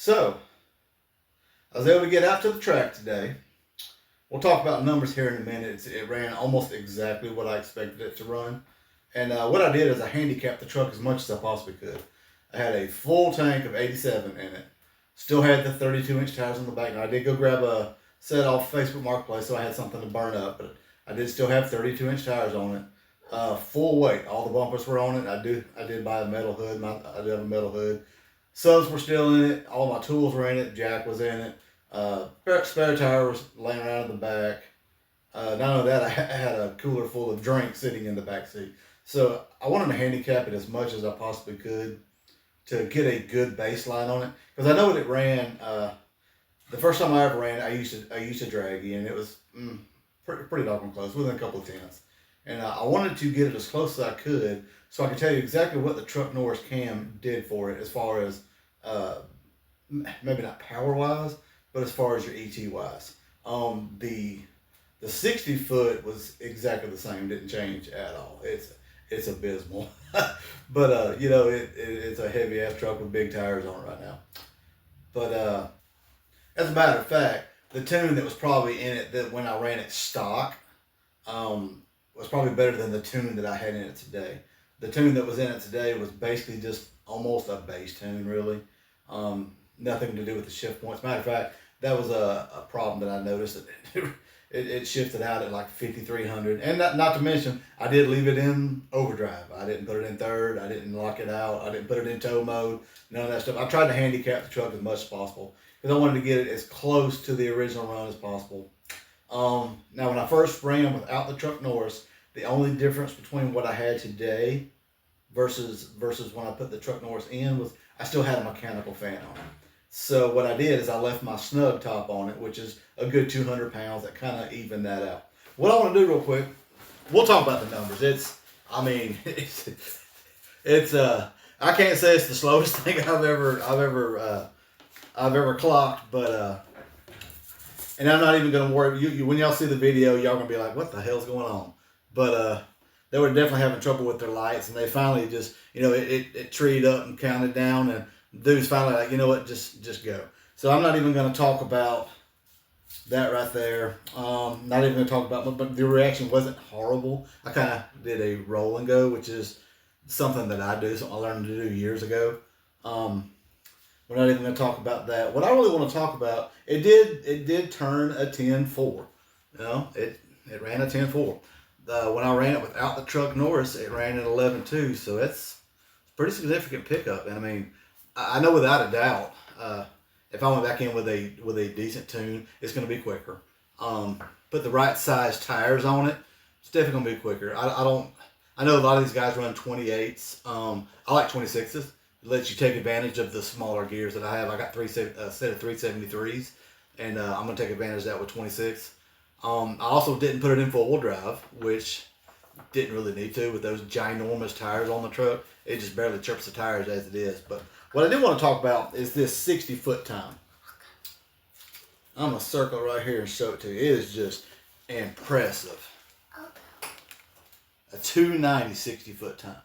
So, I was able to get out to the track today. We'll talk about numbers here in a minute. It ran almost exactly what I expected it to run. And what I did is I handicapped the truck as much as I possibly could. I had a full tank of 87 in it. Still had the 32-inch tires on the back. Now, I did go grab a set off Facebook Marketplace, so I had something to burn up. But I did still have 32-inch tires on it. Full weight. All the bumpers were on it. I did buy a metal hood. I do have a metal hood. Subs were still in it. All my tools were in it. Jack was in it. Spare tire was laying around in the back. Not only that, I had a cooler full of drinks sitting in the back seat. So I wanted to handicap it as much as I possibly could to get a good baseline on it, because I know what it ran. The first time I ever ran, I used a draggy, and it was pretty doggone close, within a couple of tenths. And I wanted to get it as close as I could, so I could tell you exactly what the Truck Norris cam did for it, as far as maybe not power wise, but as far as your ET wise. The 60 foot was exactly the same, didn't change at all. It's abysmal. But it's a heavy ass truck with big tires on it right now. But as a matter of fact, the tune that was probably in it that when I ran it stock was probably better than the tune that I had in it today. The tune that was in it today was basically just almost a bass tune, really. Nothing to do with the shift points. Matter of fact, that was a problem that I noticed. It shifted out at like 5,300. And not to mention, I did leave it in overdrive. I didn't put it in third. I didn't lock it out. I didn't put it in tow mode. None of that stuff. I tried to handicap the truck as much as possible, because I wanted to get it as close to the original run as possible. Now, when I first ran without the Truck Norris, the only difference between what I had today versus when I put the Truck Norris in was I still had a mechanical fan on it. So what I did is I left my snug top on it, which is a good 200 pounds. That kind of evened that out. What I want to do real quick, we'll talk about the numbers. I can't say it's the slowest thing I've ever clocked, but and I'm not even gonna worry. You when y'all see the video, y'all gonna be like, what the hell's going on? But they were definitely having trouble with their lights, and they finally just, it treed up and counted down, and dude's finally like, you know what, just go. So I'm not even going to talk about that right there. Not even going to talk about, but the reaction wasn't horrible. I kind of did a roll and go, which is something that I do, something I learned to do years ago. We're not even going to talk about that. What I really want to talk about, it did turn a 10.4. It ran a 10.4. When I ran it without the Truck Norris, it ran an 11.2. So it's a pretty significant pickup. And I mean, I know without a doubt, if I went back in with a decent tune, it's going to be quicker. Put the right size tires on it, it's definitely going to be quicker. I know a lot of these guys run 28s. I like 26s. It lets you take advantage of the smaller gears that I have. I got a set of 373s, and I'm going to take advantage of that with 26. I also didn't put it in four-wheel drive, which didn't really need to with those ginormous tires on the truck. It just barely trips the tires as it is. But what I did want to talk about is this 60-foot time. I'm going to circle right here and show it to you. It is just impressive. A 290 60-foot time.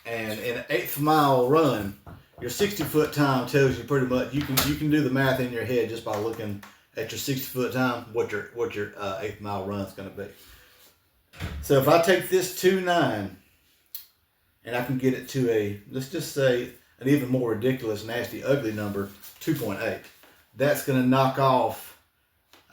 And in an eighth mile run, your 60-foot time tells you pretty much, you can do the math in your head just by looking at your 60-foot time, what your eighth mile run is going to be. So if I take this 2.9 and I can get it to a, let's just say, an even more ridiculous, nasty, ugly number, 2.8. That's going to knock off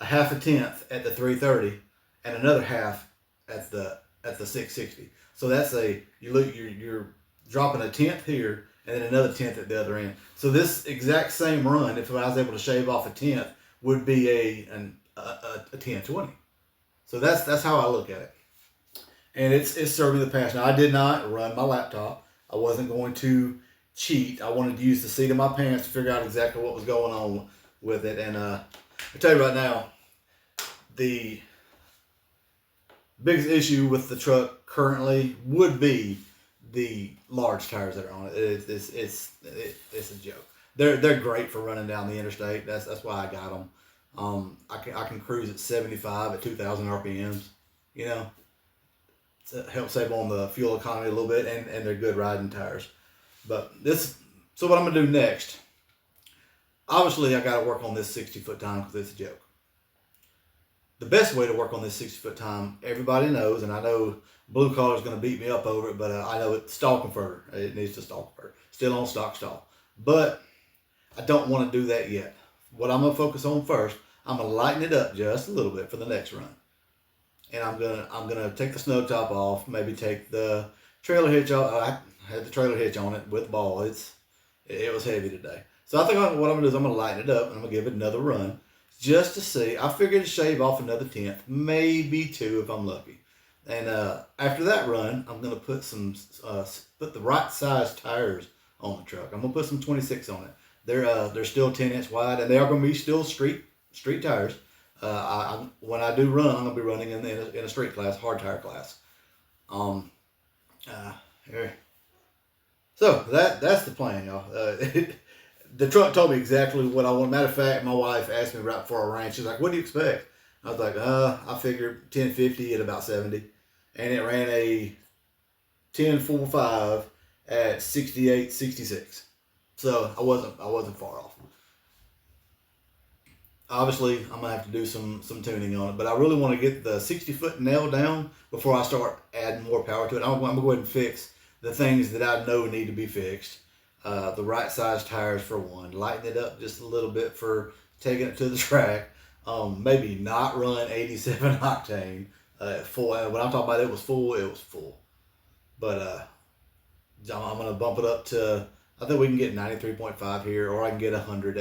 a half a tenth at the 330 and another half at the 660. So that's you're dropping a tenth here and then another tenth at the other end. So this exact same run, if I was able to shave off a tenth, would be a 1020. So that's how I look at it. And it's serving the passion. Now, I did not run my laptop. I wasn't going to cheat. I wanted to use the seat of my pants to figure out exactly what was going on with it. And I tell you right now, the biggest issue with the truck currently would be the large tires that are on it. It's a joke. They're great for running down the interstate. That's why I got them. I can cruise at 75 at 2,000 RPMs. To help save on the fuel economy a little bit, and they're good riding tires. But so what I'm gonna do next Obviously, I got to work on this 60-foot time because it's a joke. The best way to work on this 60-foot time, everybody knows, and I know blue collar is going to beat me up over it, but I know it's stall converter. It needs to stall convert. Still on stock stall. But I don't want to do that yet. What I'm going to focus on first, I'm going to lighten it up just a little bit for the next run. And I'm gonna take the snow top off, maybe take the trailer hitch off. I had the trailer hitch on it with ball. It was heavy today. So I think what I'm gonna do is I'm gonna lighten it up and I'm gonna give it another run just to see. I figured to shave off another tenth, maybe 2 if I'm lucky. And after that run, I'm gonna put put the right size tires on the truck. I'm gonna put some 26 on it. They're still 10-inch wide, and they are gonna be still street tires. When I do run, I'm gonna be running in a street class, hard tire class. So that's the plan, y'all. The truck told me exactly what I want. Matter of fact, my wife asked me right before I ran. She's like, "What do you expect?" I was like, I figured 1050 at about 70, and it ran a 1045 at 68, 66. So I wasn't far off. Obviously, I'm gonna have to do some tuning on it, but I really want to get the 60-foot nailed down before I start adding more power to it. I'm gonna go ahead and fix the things that I know need to be fixed. The right size tires for one, lighten it up just a little bit for taking it to the track. Maybe not run 87 octane full. When I'm talking about it was full. But I'm gonna bump it up to. I think we can get 93.5 here, or I can get 100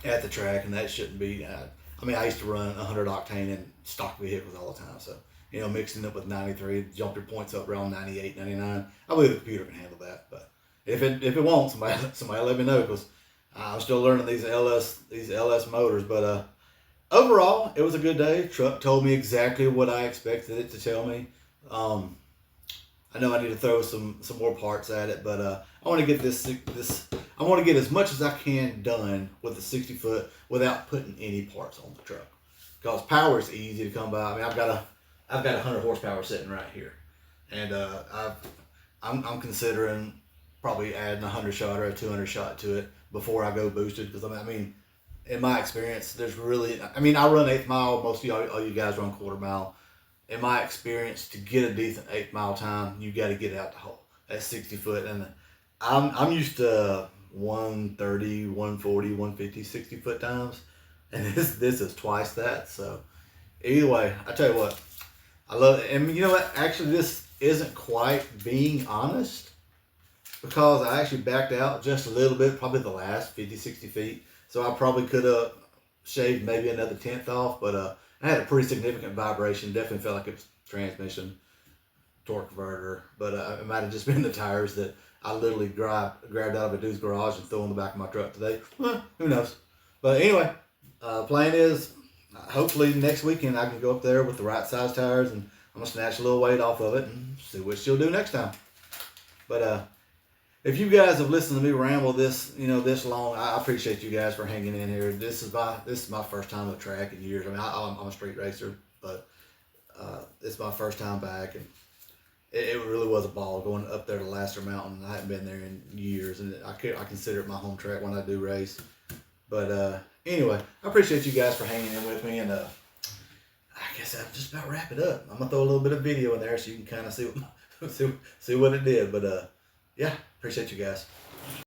at the track, and that shouldn't be. I mean, I used to run 100 octane in stock vehicles all the time, so mixing it with 93, jump your points up around 98, 99. I believe the computer can handle that, but if it won't, somebody let me know, because I'm still learning these LS motors. But overall, it was a good day. Truck told me exactly what I expected it to tell me. I know I need to throw some more parts at it, but I want to get this. I want to get as much as I can done with the 60-foot without putting any parts on the truck, because power is easy to come by. I mean, I've got 100 horsepower sitting right here, and I'm considering probably adding a 100 shot or a 200 shot to it before I go boosted, because I mean, in my experience, I run 8th mile. Most of all you guys run quarter mile. In my experience, to get a decent 8th mile time, you got to get out the hole at 60 foot, and I'm used to 130, 140, 150, 60 foot times, and this is twice that. So either way, I tell you what, I love it. And you know what? Actually, this isn't quite being honest, because I actually backed out just a little bit, probably the last 50, 60 feet. So I probably could have shaved maybe another tenth off, but I had a pretty significant vibration. Definitely felt like it was transmission, torque converter, but it might have just been the tires that I literally grabbed out of a dude's garage and threw in the back of my truck today. Who knows? But anyway, plan is hopefully next weekend I can go up there with the right size tires, and I'm gonna snatch a little weight off of it and see what she'll do next time. But if you guys have listened to me ramble this long, I appreciate you guys for hanging in here. This is my first time at the track in years. I mean, I'm a street racer, but it's my first time back, and it really was a ball going up there to Laster Mountain. I hadn't been there in years, and I consider it my home track when I do race. But anyway, I appreciate you guys for hanging in with me, and I guess I'll just about wrap it up. I'm gonna throw a little bit of video in there so you can kind of see what it did. But yeah, appreciate you guys.